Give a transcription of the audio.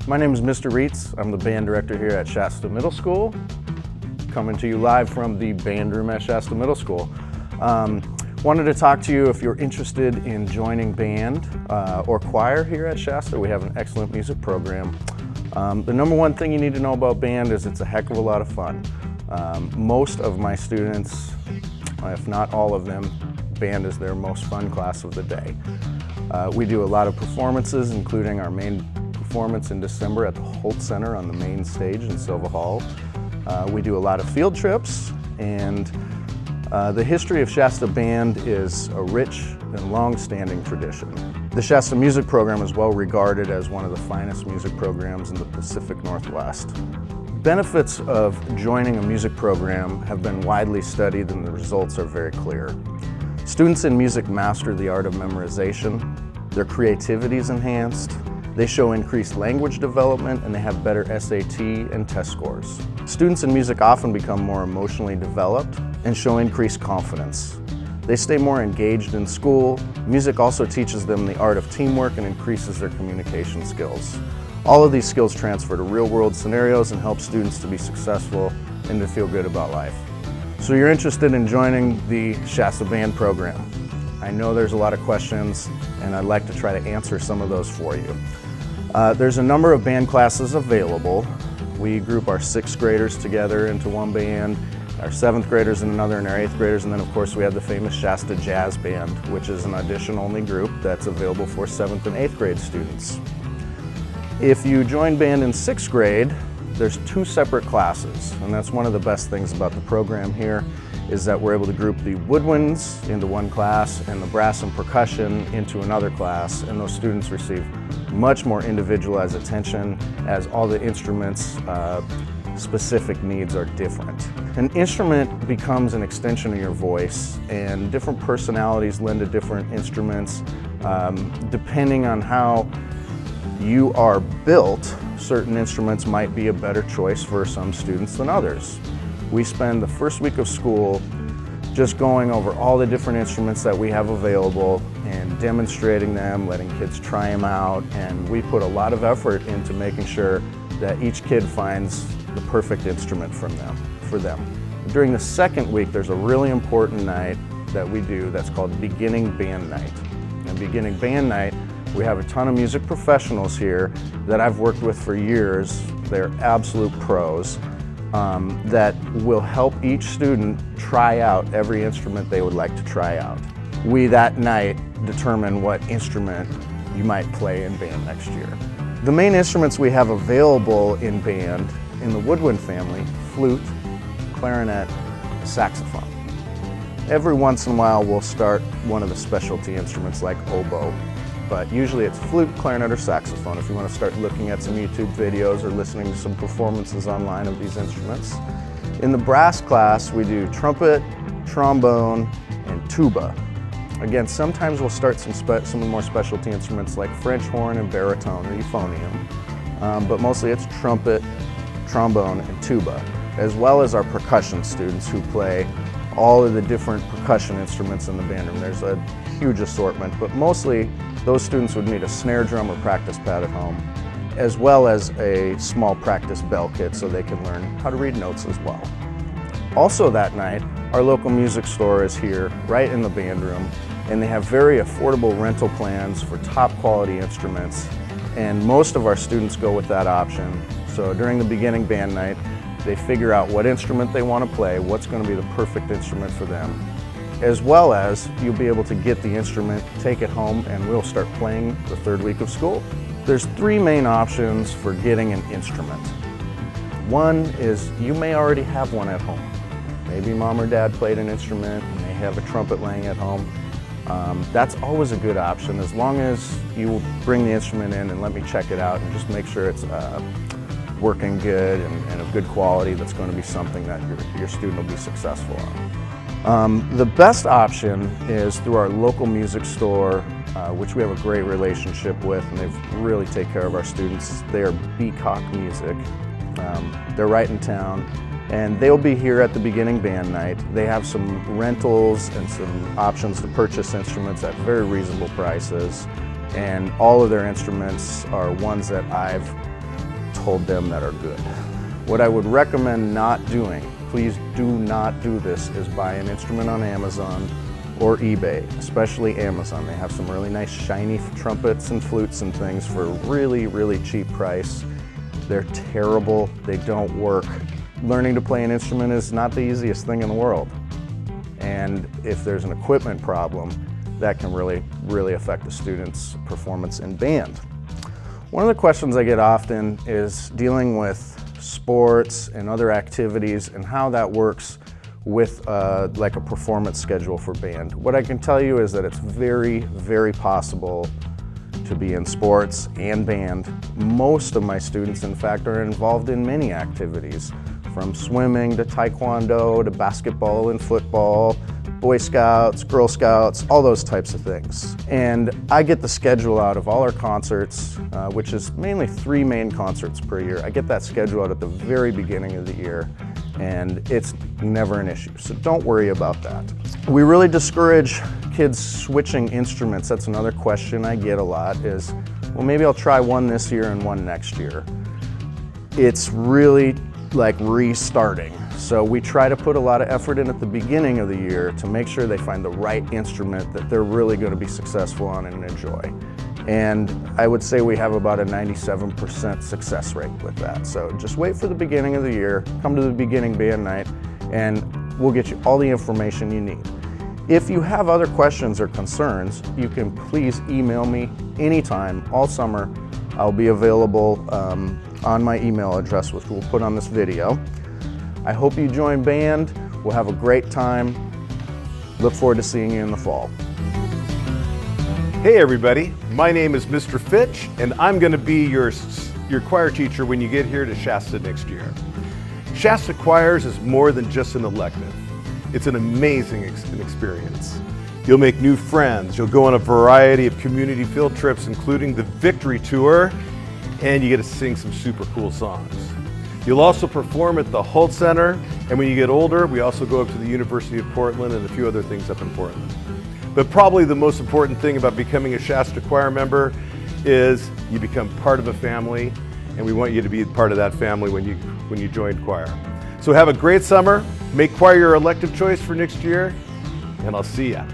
My name is Mr. Reetz. I'm the band director here at Shasta Middle School, coming to you live from the band room at Shasta Middle School. Wanted to talk to you if you're interested in joining band or choir here at Shasta. We have an excellent music program. The number one thing you need to know about band is it's a heck of a lot of fun. Most of my students, if not all of them, band is their most fun class of the day. We do a lot of performances, including our main performance in December at the Holt Center on the main stage in Silva Hall. We do a lot of field trips, and the history of Shasta Band is a rich and long-standing tradition. The Shasta Music Program is well regarded as one of the finest music programs in the Pacific Northwest. Benefits of joining a music program have been widely studied, and the results are very clear. Students in music master the art of memorization, their creativity is enhanced, they show increased language development, and they have better SAT and test scores. Students in music often become more emotionally developed and show increased confidence. They stay more engaged in school. Music also teaches them the art of teamwork and increases their communication skills. All of these skills transfer to real-world scenarios and help students to be successful and to feel good about life. So you're interested in joining the Shasta Band program. I know there's a lot of questions, and I'd like to try to answer some of those for you. There's a number of band classes available. We group our 6th graders together into one band, our 7th graders in another, and our 8th graders, and then of course we have the famous Shasta Jazz Band, which is an audition-only group that's available for 7th and 8th grade students. If you join band in 6th grade, there's 2 separate classes, and that's one of the best things about the program here, is that we're able to group the woodwinds into one class and the brass and percussion into another class, and those students receive much more individualized attention as all the instruments' specific needs are different. An instrument becomes an extension of your voice, and different personalities lend to different instruments. Depending on how you are built, certain instruments might be a better choice for some students than others. We spend the first week of school just going over all the different instruments that we have available and demonstrating them, letting kids try them out, and we put a lot of effort into making sure that each kid finds the perfect instrument for them. During the second week, there's a really important night that we do that's called Beginning Band Night. And Beginning Band Night, we have a ton of music professionals here that I've worked with for years. They're absolute pros that will help each student try out every instrument they would like to try out. We that night determine what instrument you might play in band next year. The main instruments we have available in band in the woodwind family: flute, clarinet, saxophone. Every once in a while we'll start one of the specialty instruments like oboe, but usually it's flute, clarinet, or saxophone if you want to start looking at some YouTube videos or listening to some performances online of these instruments. In the brass class, we do trumpet, trombone, and tuba. Again, sometimes we'll start some more specialty instruments like French horn and baritone or euphonium, but mostly it's trumpet, trombone, and tuba, as well as our percussion students who play all of the different percussion instruments in the band room. There's a huge assortment, but mostly those students would need a snare drum or practice pad at home, as well as a small practice bell kit so they can learn how to read notes as well. Also that night, our local music store is here right in the band room, and they have very affordable rental plans for top quality instruments, and most of our students go with that option. So during the beginning band night, they figure out what instrument they want to play, what's going to be the perfect instrument for them, as well as you'll be able to get the instrument, take it home, and we'll start playing the 3rd week of school. There's 3 main options for getting an instrument. One is you may already have one at home. Maybe mom or dad played an instrument, and they have a trumpet laying at home. That's always a good option, as long as you bring the instrument in and let me check it out and just make sure it's working good and of good quality. That's going to be something that your student will be successful on. The best option is through our local music store, which we have a great relationship with, and they really take care of our students. They are Beacock Music. They're right in town, and they'll be here at the beginning band night. They have some rentals and some options to purchase instruments at very reasonable prices, and all of their instruments are ones that I've told them that are good. What I would recommend not doing, please do not do this, is buy an instrument on Amazon or eBay, especially Amazon. They have some really nice shiny trumpets and flutes and things for a really, really cheap price. They're terrible, they don't work. Learning to play an instrument is not the easiest thing in the world. And if there's an equipment problem, that can really affect a student's performance in band. One of the questions I get often is dealing with sports and other activities and how that works with like a performance schedule for band. What I can tell you is that it's very, very possible to be in sports and band. Most of my students, in fact, are involved in many activities, from swimming to taekwondo to basketball and football, Boy Scouts, Girl Scouts, all those types of things. And I get the schedule out of all our concerts, which is mainly 3 main concerts per year. I get that schedule out at the very beginning of the year, and it's never an issue, so don't worry about that. We really discourage kids switching instruments. That's another question I get a lot is, well, maybe I'll try one this year and one next year. It's really like restarting. So we try to put a lot of effort in at the beginning of the year to make sure they find the right instrument that they're really going to be successful on and enjoy. And I would say we have about a 97% success rate with that. So just wait for the beginning of the year, come to the beginning band night, and we'll get you all the information you need. If you have other questions or concerns, you can please email me anytime, all summer. I'll be available on my email address, which we'll put on this video. I hope you join band. We'll have a great time. Look forward to seeing you in the fall. Hey everybody, my name is Mr. Fitch, and I'm going to be your choir teacher when you get here to Shasta next year. Shasta Choirs is more than just an elective. It's an amazing experience. You'll make new friends, you'll go on a variety of community field trips, including the Victory Tour, and you get to sing some super cool songs. You'll also perform at the Hult Center, and when you get older, we also go up to the University of Portland and a few other things up in Portland. But probably the most important thing about becoming a Shasta choir member is you become part of a family, and we want you to be part of that family when you join choir. So have a great summer, make choir your elective choice for next year, and I'll see ya.